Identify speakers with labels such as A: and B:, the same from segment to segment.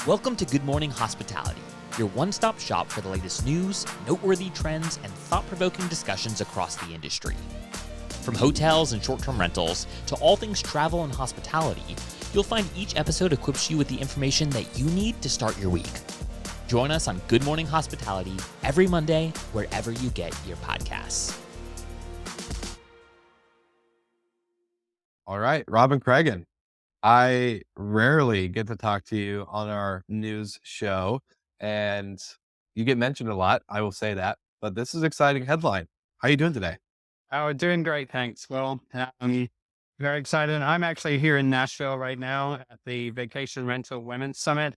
A: Welcome to Good Morning Hospitality, your one-stop shop for the latest news, noteworthy trends, and thought-provoking discussions across the industry. From hotels and short-term rentals to all things travel and hospitality, you'll find each episode equips you with the information that you need to start your week. Join us on Good Morning Hospitality every Monday, wherever you get your podcasts.
B: All right, Robin Craigan. I rarely get to talk to you on our news show, and you get mentioned a lot. I will say that, but this is an exciting headline. How are you doing today?
C: Oh, doing great, thanks. Well, very excited. I'm actually here in Nashville right now at the Vacation Rental Women's Summit,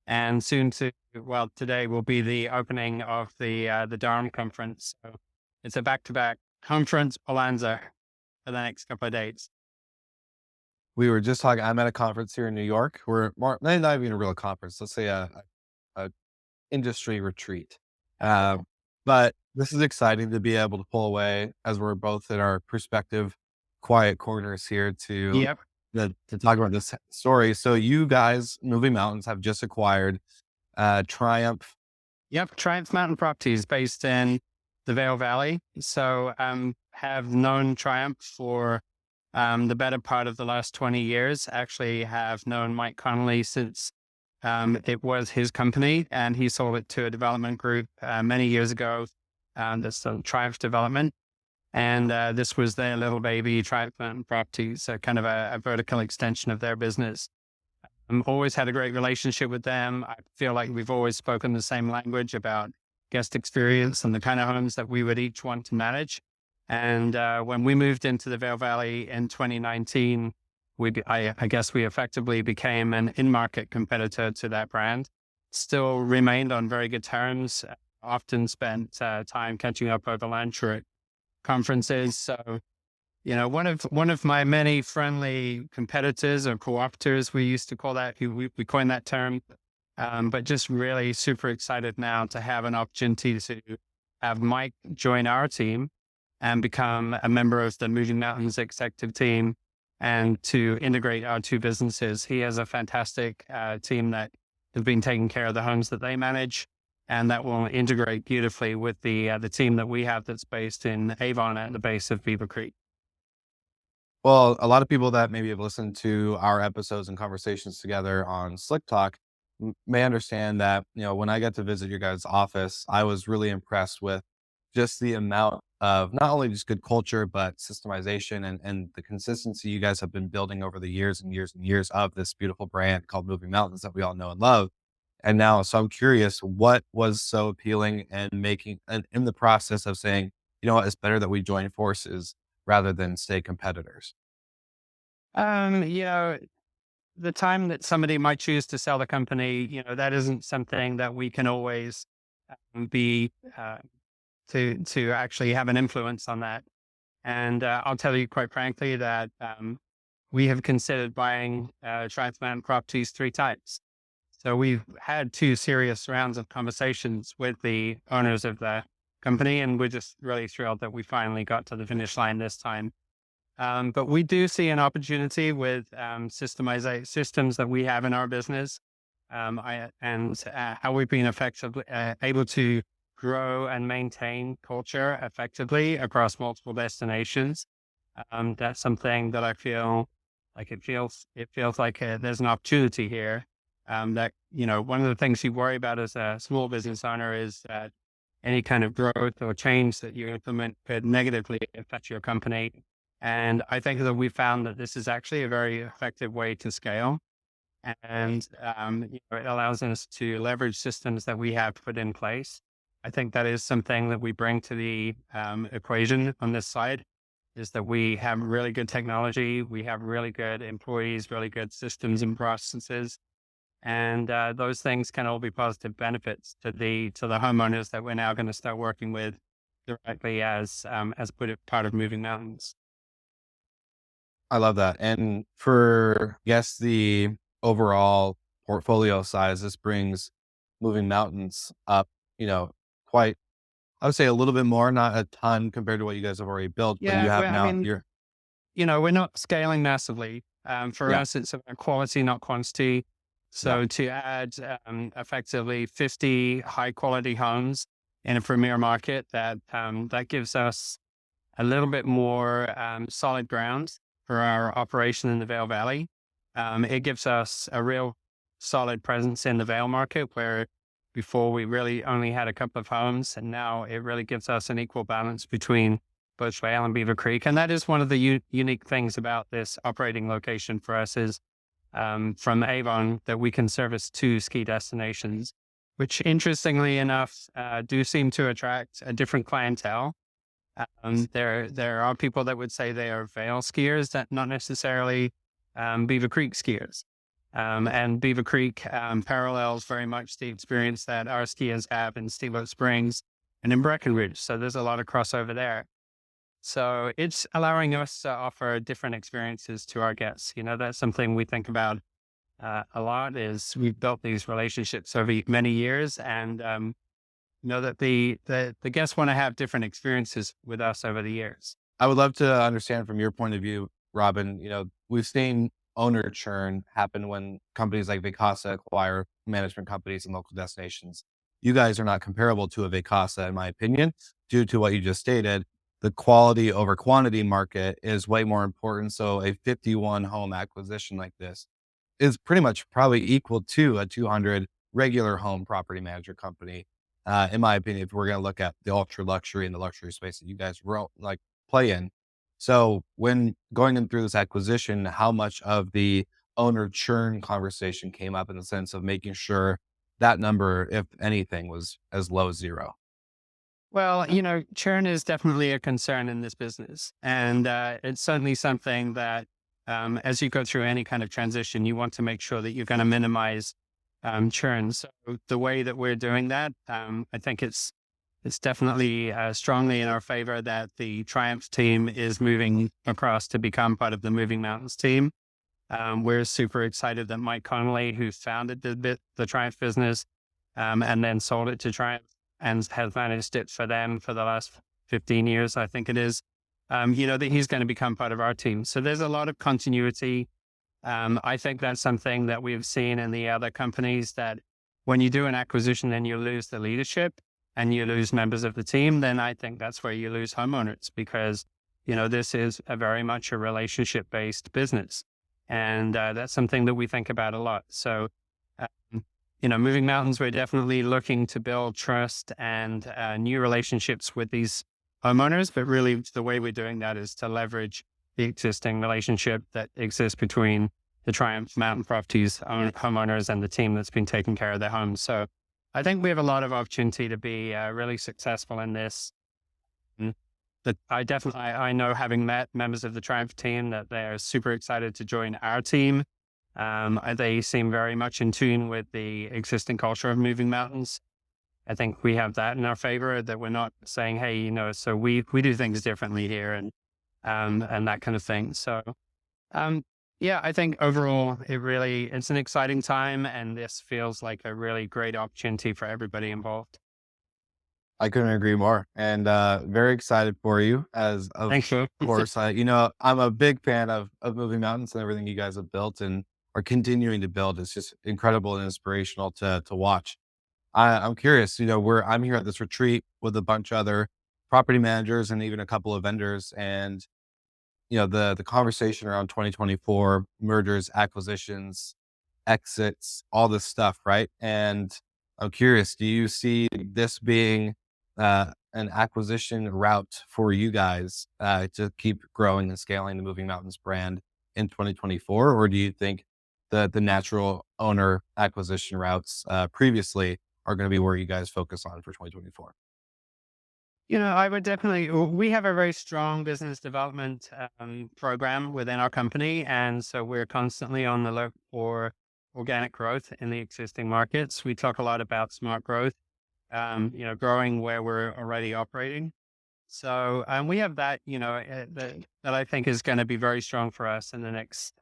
C: and today will be the opening of the Durham conference. So it's a back-to-back conference bonanza for the next couple of days.
B: We were just talking. I'm at a conference here in New York. We're not even a real conference. Let's say a industry retreat. But this is exciting to be able to pull away as we're both in our perspective quiet corners here to
C: Yep.
B: to talk about this story. So you guys, Moving Mountains, have just acquired Triumph.
C: Yep. Triumph Mountain Properties based in the Vail Valley. So have known Triumph for the better part of the last 20 years. Actually have known Mike Connelly since it was his company, and he sold it to a development group many years ago. That's Triumph Development. And this was their little baby, Triumph Mountain Properties, so kind of a vertical extension of their business. Always had a great relationship with them. I feel like we've always spoken the same language about guest experience and the kind of homes that we would each want to manage. And when we moved into the Vail Valley in 2019, I guess we effectively became an in-market competitor to that brand. Still remained on very good terms. Often spent time catching up over lunch or at conferences. So, one of my many friendly competitors or cooperators, we used to call that. We coined that term. But just really super excited now to have an opportunity to have Mike join our team and become a member of the Moving Mountains executive team, and to integrate our two businesses. He has a fantastic team that has been taking care of the homes that they manage, and that will integrate beautifully with the team that we have that's based in Avon at the base of Beaver Creek.
B: Well, a lot of people that maybe have listened to our episodes and conversations together on Slick Talk may understand that, when I got to visit your guys' office, I was really impressed with just the amount of not only just good culture, but systemization and the consistency you guys have been building over the years and years and years of this beautiful brand called Moving Mountains that we all know and love. And now, so I'm curious, what was so appealing and in the process of saying, what, it's better that we join forces rather than stay competitors?
C: The time that somebody might choose to sell the company, that isn't something that we can always be to actually have an influence on that. And I'll tell you quite frankly that we have considered buying Triumph Mountain Properties 3 times. So we've had 2 serious rounds of conversations with the owners of the company, and we're just really thrilled that we finally got to the finish line this time. But we do see an opportunity with systems that we have in our business, how we've been effectively able to grow and maintain culture effectively across multiple destinations. That's something that I feel like it feels like there's an opportunity here. That, one of the things you worry about as a small business owner is that any kind of growth or change that you implement could negatively affect your company. And I think that we found that this is actually a very effective way to scale. And it allows us to leverage systems that we have put in place. I think that is something that we bring to the equation on this side, is that we have really good technology, we have really good employees, really good systems and processes, and those things can all be positive benefits to the homeowners that we're now going to start working with directly as part of Moving Mountains.
B: I love that. And for, I guess, the overall portfolio size, this brings Moving Mountains up, quite, I would say a little bit more, not a ton compared to what you guys have already built, but you have
C: we're not scaling massively. For us, it's about quality, not quantity. So to add effectively 50 high quality homes in a premier market, that gives us a little bit more solid ground for our operation in the Vail Valley. It gives us a real solid presence in the Vail market, where before we really only had a couple of homes, and now it really gives us an equal balance between both Vail and Beaver Creek. And that is one of the unique things about this operating location for us is from Avon that we can service 2 ski destinations, which interestingly enough do seem to attract a different clientele. There are people that would say they are Vail skiers, that not necessarily Beaver Creek skiers. And Beaver Creek parallels very much the experience that our skiers have in Steamboat Springs and in Breckenridge. So there's a lot of crossover there. So it's allowing us to offer different experiences to our guests. That's something we think about a lot, is we've built these relationships over many years, and know that the guests want to have different experiences with us over the years.
B: I would love to understand from your point of view, Robin, we've seen owner churn happen when companies like Vacasa acquire management companies and local destinations. You guys are not comparable to a Vacasa, in my opinion, due to what you just stated. The quality over quantity market is way more important. So a 51 home acquisition like this is pretty much probably equal to a 200 regular home property manager company. In my opinion, if we're going to look at the ultra luxury and the luxury space that you guys play in. So when going in through this acquisition, how much of the owner churn conversation came up in the sense of making sure that number, if anything, was as low as 0?
C: Well, churn is definitely a concern in this business. And it's certainly something that as you go through any kind of transition, you want to make sure that you're going to minimize churn. So the way that we're doing that, I think it's definitely strongly in our favor that the Triumph team is moving across to become part of the Moving Mountains team. We're super excited that Mike Connelly, who founded the Triumph business and then sold it to Triumph and has managed it for them for the last 15 years, I think it is, that he's going to become part of our team. So there's a lot of continuity. I think that's something that we've seen in the other companies, that when you do an acquisition and you lose the leadership and you lose members of the team, then I think that's where you lose homeowners, because, this is very much a relationship-based business. And that's something that we think about a lot. So, Moving Mountains, we're definitely looking to build trust and new relationships with these homeowners. But really, the way we're doing that is to leverage the existing relationship that exists between the Triumph Mountain Properties homeowners and the team that's been taking care of their homes. So I think we have a lot of opportunity to be really successful in this. I know, having met members of the Triumph team, that they're super excited to join our team. They seem very much in tune with the existing culture of Moving Mountains. I think we have that in our favor, that we're not saying, hey, so we do things differently here and that kind of thing. So, I think overall it's an exciting time, and this feels like a really great opportunity for everybody involved.
B: I couldn't agree more, and very excited for you.
C: Thanks, Lou.
B: Of course, I'm a big fan of Moving Mountains and everything you guys have built and are continuing to build. It's just incredible and inspirational to watch. I'm curious, I'm here at this retreat with a bunch of other property managers and even a couple of vendors, and the conversation around 2024 mergers, acquisitions, exits, all this stuff, right? And I'm curious, do you see this being an acquisition route for you guys to keep growing and scaling the Moving Mountains brand in 2024? Or do you think that the natural owner acquisition routes previously are going to be where you guys focus on for 2024?
C: I would definitely, we have a very strong business development program within our company. And so we're constantly on the look for organic growth in the existing markets. We talk a lot about smart growth, growing where we're already operating. So we have that, that I think is going to be very strong for us in the next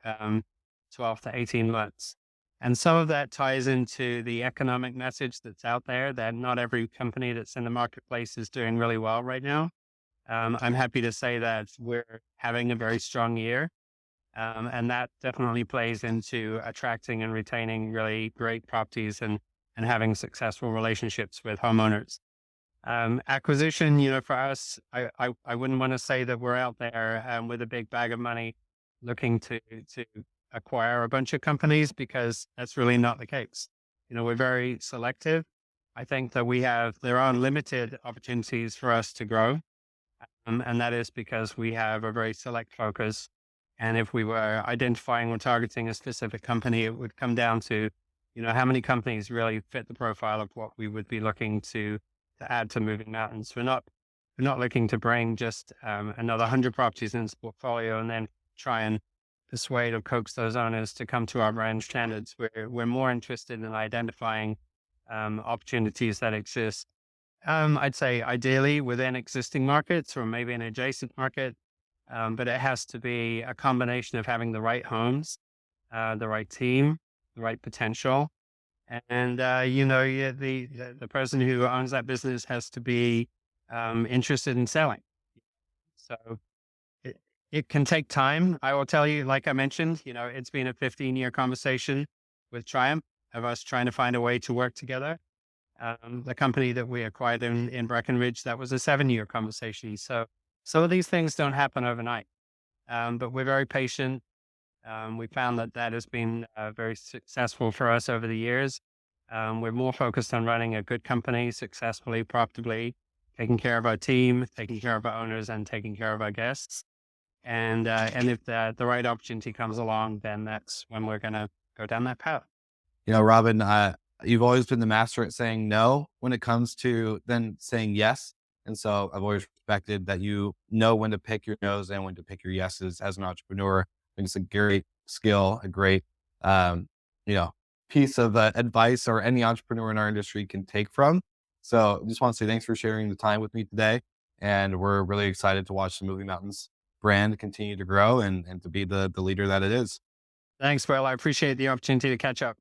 C: 12 to 18 months. And some of that ties into the economic message that's out there, that not every company that's in the marketplace is doing really well right now. I'm happy to say that we're having a very strong year. And that definitely plays into attracting and retaining really great properties and having successful relationships with homeowners. Acquisition, for us, I wouldn't want to say that we're out there with a big bag of money looking to acquire a bunch of companies, because that's really not the case. We're very selective. I think that there are limited opportunities for us to grow. And that is because we have a very select focus. And if we were identifying or targeting a specific company, it would come down to, how many companies really fit the profile of what we would be looking to add to Moving Mountains. We're not looking to bring just another 100 properties in this portfolio and then try and persuade or coax those owners to come to our brand standards. We're more interested in identifying opportunities that exist. I'd say ideally within existing markets or maybe an adjacent market, but it has to be a combination of having the right homes, the right team, the right potential, and the person who owns that business has to be interested in selling. So it can take time. I will tell you, like I mentioned, it's been a 15-year conversation with Triumph of us trying to find a way to work together. The company that we acquired in Breckenridge, that was a 7-year conversation. So some of these things don't happen overnight, but we're very patient. We found that has been very successful for us over the years. We're more focused on running a good company successfully, profitably, taking care of our team, taking care of our owners, and taking care of our guests. And if the right opportunity comes along, then that's when we're going to go down that path.
B: Robin, you've always been the master at saying no when it comes to then saying yes. And so I've always respected that you know when to pick your no's and when to pick your yeses as an entrepreneur. I think it's a great skill, a great, piece of advice or any entrepreneur in our industry can take from. So I just want to say thanks for sharing the time with me today. And we're really excited to watch the Moving Mountains brand continue to grow and to be the leader that it is.
C: Thanks, Will. I appreciate the opportunity to catch up.